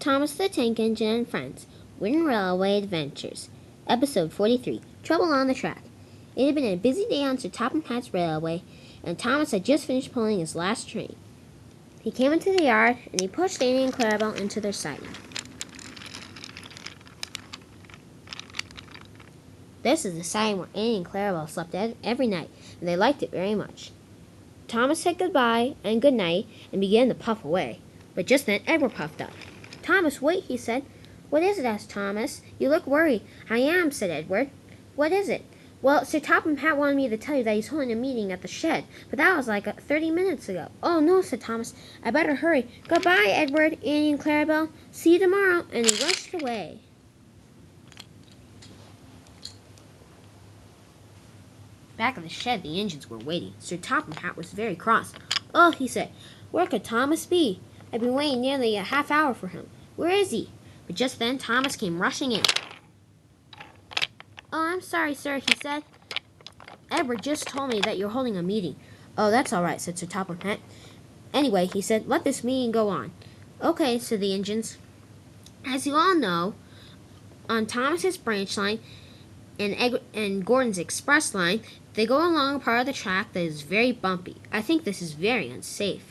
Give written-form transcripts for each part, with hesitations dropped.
Thomas the Tank Engine and Friends, Wooden Railway Adventures, Episode 43, Trouble on the Track. It had been a busy day on Sir Topham Hatt's railway, and Thomas had just finished pulling his last train. He came into the yard, and he pushed Annie and Clarabelle into their siding. This is the siding where Annie and Clarabelle slept every night, and they liked it very much. Thomas said goodbye and good night, and began to puff away. But just then Edward puffed up. "Thomas, wait," he said. "What is it?" asked Thomas. "You look worried." "I am," said Edward. "What is it?" "Well, Sir Topham Hatt wanted me to tell you that he's holding a meeting at the shed, but that was like 30 minutes ago." "Oh, no," said Thomas. "I better hurry. Goodbye, Edward, Annie, and Clarabelle. See you tomorrow." And he rushed away. Back in the shed, the engines were waiting. Sir Topham Hatt was very cross. "Oh," he said, "where could Thomas be? I've been waiting nearly a half hour for him. Where is he?" But just then Thomas came rushing in. "Oh, I'm sorry, sir," he said. "Edward just told me that you're holding a meeting." "Oh, that's all right," said Sir Topham Hatt. "Anyway," he said, "let this meeting go on." "Okay," said the engines. As you all know, on Thomas's branch line and Gordon's express line, they go along a part of the track that is very bumpy. I think this is very unsafe,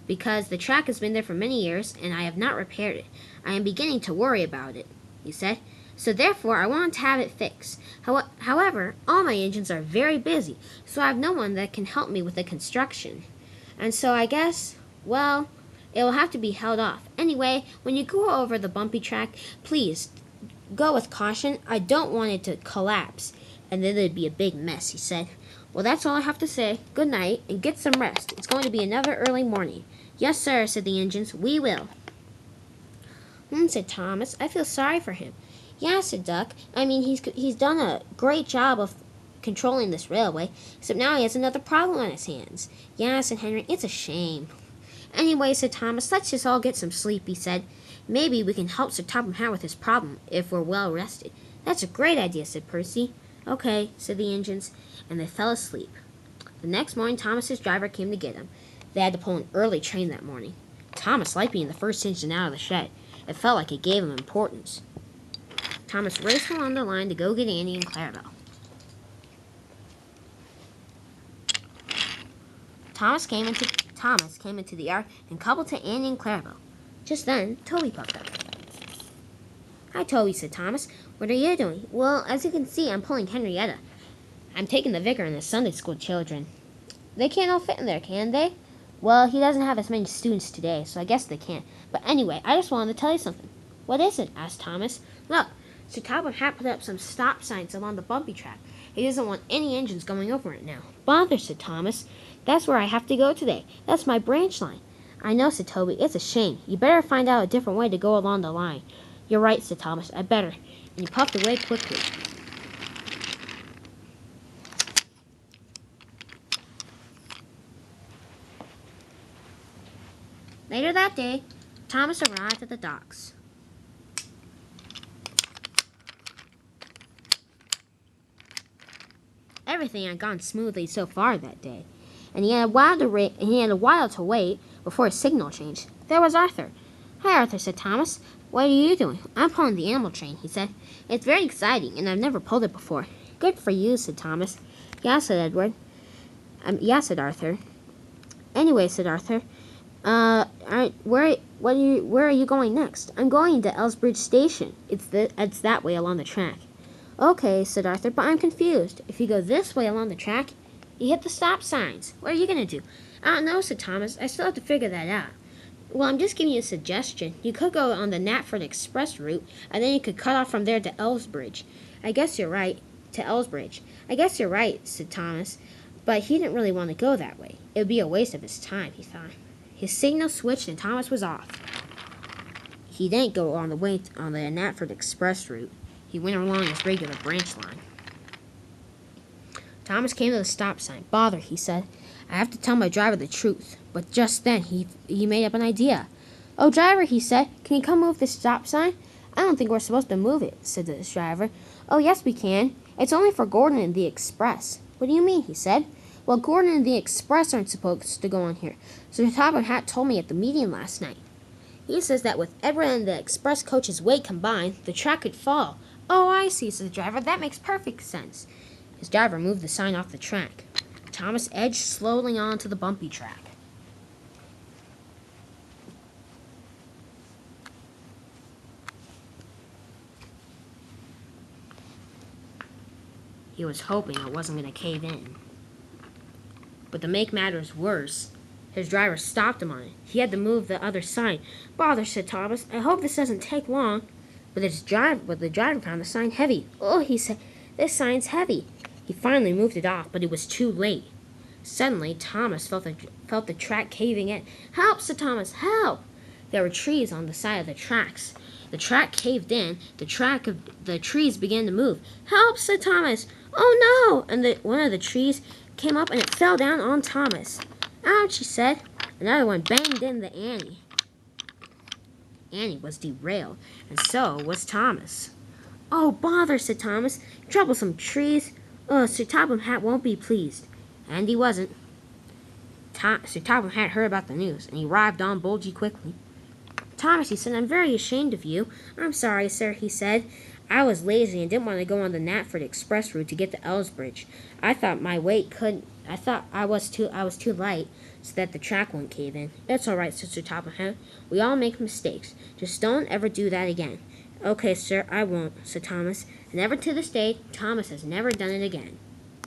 because the track has been there for many years, and I have not repaired it. I am beginning to worry about it," he said. "So therefore I want to have it fixed. However, all my engines are very busy, so I have no one that can help me with the construction. And so I guess, well, it will have to be held off. Anyway, when you go over the bumpy track, please go with caution. I don't want it to collapse, and then it'd be a big mess," he said. "Well, that's all I have to say. Good night, and get some rest. It's going to be another early morning." "Yes, sir," said the engines. "We will." Said Thomas. "I feel sorry for him." "Yeah," said Duck. "I mean, he's done a great job of controlling this railway, except now he has another problem on his hands." "Yeah," said Henry. "It's a shame." "Anyway," said Thomas, "let's just all get some sleep," he said. "Maybe we can help Sir Topham Hatt with his problem if we're well rested." "That's a great idea," said Percy. "Okay," said the engines, and they fell asleep. The next morning Thomas's driver came to get him. They had to pull an early train that morning. Thomas liked being the first engine out of the shed. It felt like it gave him importance. Thomas raced along the line to go get Annie and Clarabelle. Thomas came into the yard and coupled to Annie and Clarabelle. Just then Toby popped up. "Hi, Toby," said Thomas. "What are you doing?" "Well, as you can see, I'm pulling Henrietta. I'm taking the vicar and the Sunday school children." "They can't all fit in there, can they?" "Well, he doesn't have as many students today, so I guess they can't. But anyway, I just wanted to tell you something." "What is it?" asked Thomas. "Look, Sir Topham Hatt put up some stop signs along the bumpy track. He doesn't want any engines going over it now." "Bother," said Thomas. "That's where I have to go today. That's my branch line." "I know," said Toby. "It's a shame. You better find out a different way to go along the line." "You're right," said Thomas. "I better." And he puffed away quickly. Later that day, Thomas arrived at the docks. Everything had gone smoothly so far that day, and he had a while to wait before his signal changed. There was Arthur. "Hi, Arthur," said Thomas. "What are you doing?" "I'm pulling the animal train," he said. "It's very exciting, and I've never pulled it before." "Good for you," said Thomas. "Yeah," said Edward. "Yeah," said Arthur. "Anyway," said Arthur, where are you going next?" "I'm going to Elsbridge Station. It's that way along the track." "Okay," said Arthur, "but I'm confused. If you go this way along the track, you hit the stop signs. What are you going to do?" "I don't know," said Thomas. "I still have to figure that out." "Well, I'm just giving you a suggestion. You could go on the Knapford Express route, and then you could cut off from there to Elsbridge. I guess you're right, said Thomas. But he didn't really want to go that way. It would be a waste of his time, he thought. His signal switched and Thomas was off. He didn't go on the Knapford Express route. He went along his regular branch line. Thomas came to the stop sign. "Bother," he said. "I have to tell my driver the truth." But just then he made up an idea. "Oh, driver," he said, "can you come move this stop sign?" "I don't think we're supposed to move it," said the driver. "Oh, yes, we can. It's only for Gordon and the Express." "What do you mean?" he said. "Well, Gordon and the Express aren't supposed to go on here. So Sir Topham Hatt told me at the meeting last night." He says that with Edward and the express coach's weight combined, the track could fall. Oh, I see, says the driver. That makes perfect sense. His driver moved the sign off the track. Thomas edged slowly onto the bumpy track. He was hoping it wasn't going to cave in. But to make matters worse, his driver stopped him on it. He had to move the other sign. Bother, said Thomas. I hope this doesn't take long. But the driver found the sign heavy. Oh, he said, this sign's heavy. He finally moved it off, but it was too late. Suddenly, Thomas felt the track caving in. Help, said Thomas, help! There were trees on the side of the tracks. The track caved in. The trees began to move. Help, said Thomas. Oh, no! And one of the trees came up and it fell down on Thomas. Ouch, he said. Another one banged into Annie. Annie was derailed, and so was Thomas. Oh, bother, said Thomas. Troublesome trees. Sir Topham Hatt won't be pleased. And he wasn't. Sir Topham Hatt heard about the news, and he arrived on Bulgy quickly. Thomas, he said, I'm very ashamed of you. I'm sorry, sir, he said. I was lazy and didn't want to go on the Knapford Express route to get to Elsbridge. I thought I was too light, so that the track won't cave in. That's all right, said Sir Topham Hatt. We all make mistakes. Just don't ever do that again. Okay, sir, I won't, said Thomas. And ever to this day, Thomas has never done it again.